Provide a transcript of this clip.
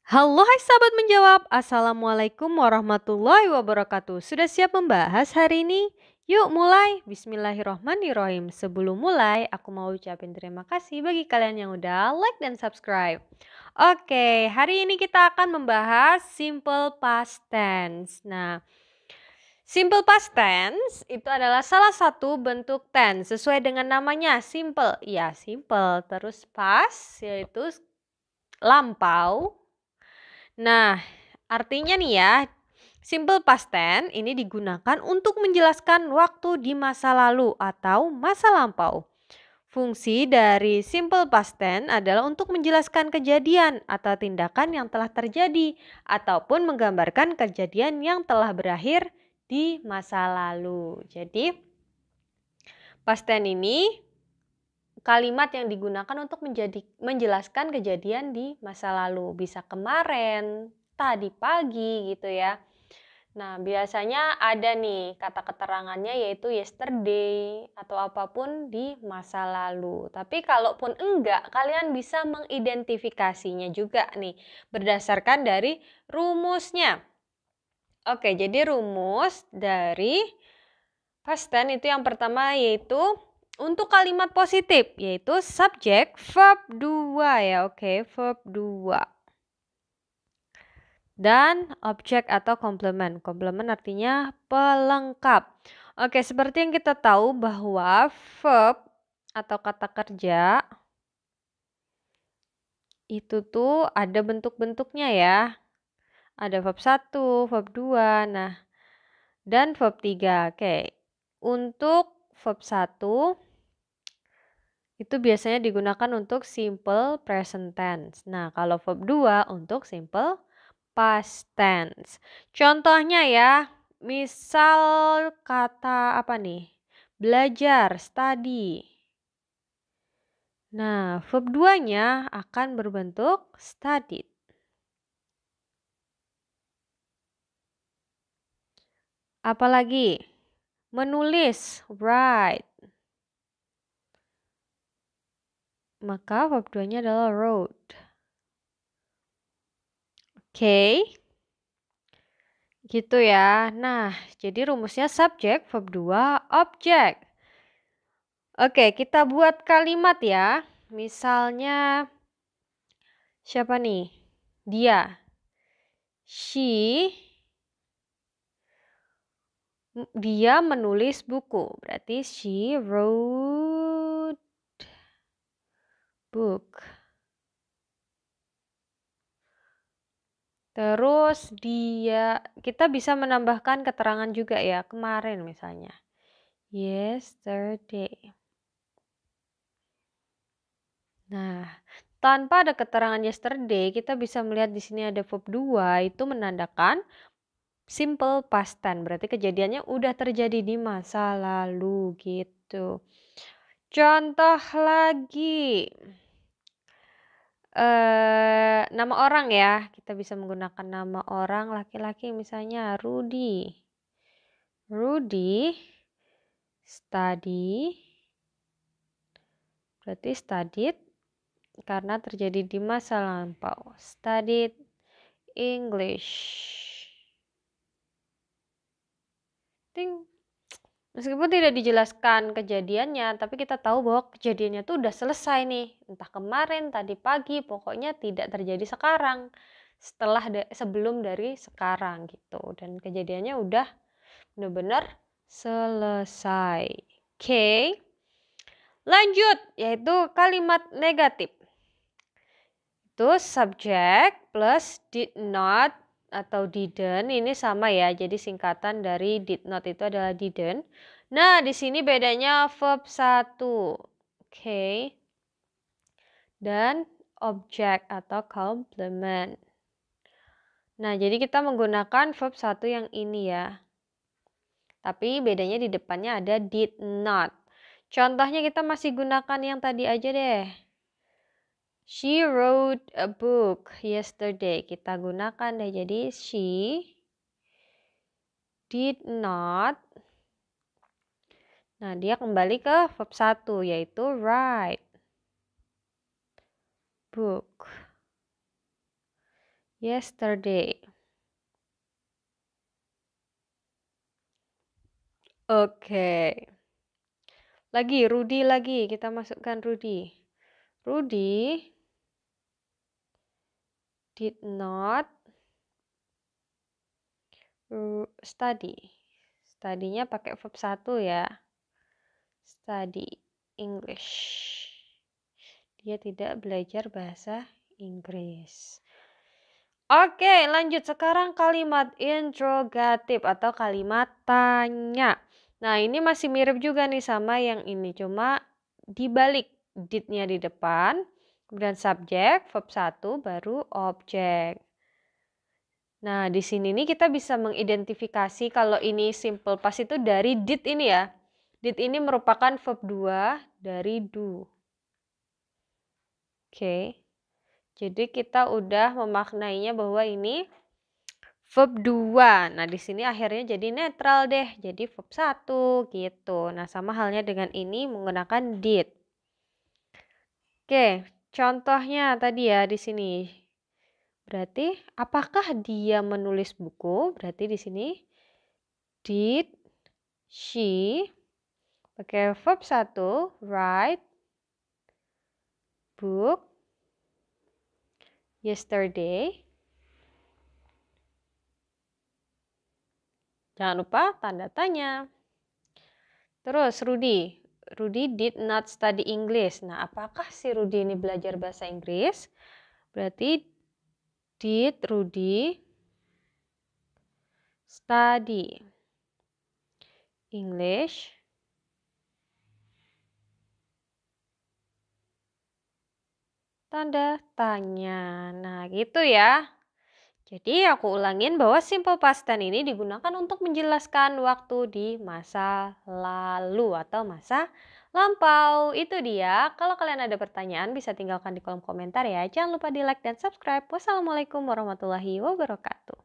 Halo hai sahabat menjawab, Assalamualaikum warahmatullahi wabarakatuh. Sudah siap membahas hari ini? Yuk mulai, Bismillahirrohmanirrohim. Sebelum mulai, aku mau ucapin terima kasih bagi kalian yang udah like dan subscribe. Oke, hari ini kita akan membahas simple past tense. Nah, simple past tense itu adalah salah satu bentuk tense sesuai dengan namanya, simple. Ya, simple. Terus past yaitu lampau. Nah, artinya nih ya, simple past tense ini digunakan untuk menjelaskan waktu di masa lalu atau masa lampau. Fungsi dari simple past tense adalah untuk menjelaskan kejadian atau tindakan yang telah terjadi ataupun menggambarkan kejadian yang telah berakhir di masa lalu. Jadi, past tense ini kalimat yang digunakan untuk menjelaskan kejadian di masa lalu. Bisa kemarin, tadi pagi gitu ya. Nah, biasanya ada nih kata keterangannya yaitu yesterday atau apapun di masa lalu. Tapi kalaupun enggak, kalian bisa mengidentifikasinya juga nih berdasarkan dari rumusnya. Oke, jadi rumus dari past tense itu yang pertama yaitu untuk kalimat positif, yaitu subjek verb 2 ya, oke, verb 2. Dan objek atau komplement. Komplement artinya pelengkap. Oke, seperti yang kita tahu bahwa verb atau kata kerja itu tuh ada bentuk-bentuknya ya. Ada verb 1, verb 2, nah, dan verb 3. Oke, untuk verb 1 itu biasanya digunakan untuk simple present tense. Nah, kalau verb 2 untuk simple past tense. Contohnya ya, misal kata apa nih? Belajar, study. Nah, verb 2-nya akan berbentuk studied. Apalagi? Menulis, write. Maka verb 2-nya adalah wrote. Oke. Gitu ya. Nah, jadi rumusnya subjek, verb 2, objek. Oke, kita buat kalimat ya. Misalnya, siapa nih? Dia. Dia menulis buku. Berarti she wrote book. Terus kita bisa menambahkan keterangan juga ya, kemarin misalnya. Yesterday. Nah, tanpa ada keterangan yesterday, kita bisa melihat di sini ada verb 2, itu menandakan simple past tense. Berarti kejadiannya udah terjadi di masa lalu gitu. Contoh lagi. Nama orang ya, kita bisa menggunakan nama orang laki-laki misalnya Rudy. Rudy study, berarti studied karena terjadi di masa lampau. Studied English. Ting. Meskipun tidak dijelaskan kejadiannya, tapi kita tahu bahwa kejadiannya tuh udah selesai nih. Entah kemarin, tadi pagi, pokoknya tidak terjadi sekarang. Sebelum dari sekarang gitu. Dan kejadiannya udah benar-benar selesai. Oke. Lanjut, yaitu kalimat negatif. Itu subject plus did not atau didn't, ini sama ya. Jadi singkatan dari did not itu adalah didn't. Nah, di sini bedanya verb 1. Oke. Dan objek atau complement. Nah, jadi kita menggunakan verb 1 yang ini ya. Tapi bedanya di depannya ada did not. Contohnya kita masih gunakan yang tadi aja deh. She wrote a book yesterday. Kita gunakan deh. Jadi she did not. Nah, dia kembali ke verb 1 yaitu write book Yesterday. Oke. Lagi, Rudy lagi. Kita masukkan Rudy. Rudy did not study. Studinya pakai verb 1 ya. Study English. Dia tidak belajar bahasa Inggris. Oke, lanjut. Sekarang kalimat interrogatif atau kalimat tanya. Nah, ini masih mirip juga nih sama yang ini. Cuma dibalik did-nya di depan. Kemudian subjek, verb 1, baru objek. Nah, di sini nih kita bisa mengidentifikasi kalau ini simple past itu dari did ini ya. Did ini merupakan verb 2 dari do. Oke. Jadi kita udah memaknainya bahwa ini verb 2. Nah, di sini akhirnya jadi netral deh. Jadi verb 1 gitu. Nah, sama halnya dengan ini menggunakan did. Oke, contohnya tadi ya di sini. Berarti apakah dia menulis buku? Berarti di sini did she pakai verb 1 write book yesterday. Jangan lupa tanda tanya. Terus Rudy. Rudy did not study English. Nah, apakah si Rudy ini belajar bahasa Inggris? Berarti did Rudy study English? Tanda tanya. Nah, gitu ya. Jadi aku ulangin bahwa simple past tense ini digunakan untuk menjelaskan waktu di masa lalu atau masa lampau. Itu dia. Kalau kalian ada pertanyaan bisa tinggalkan di kolom komentar ya. Jangan lupa di like dan subscribe. Wassalamualaikum warahmatullahi wabarakatuh.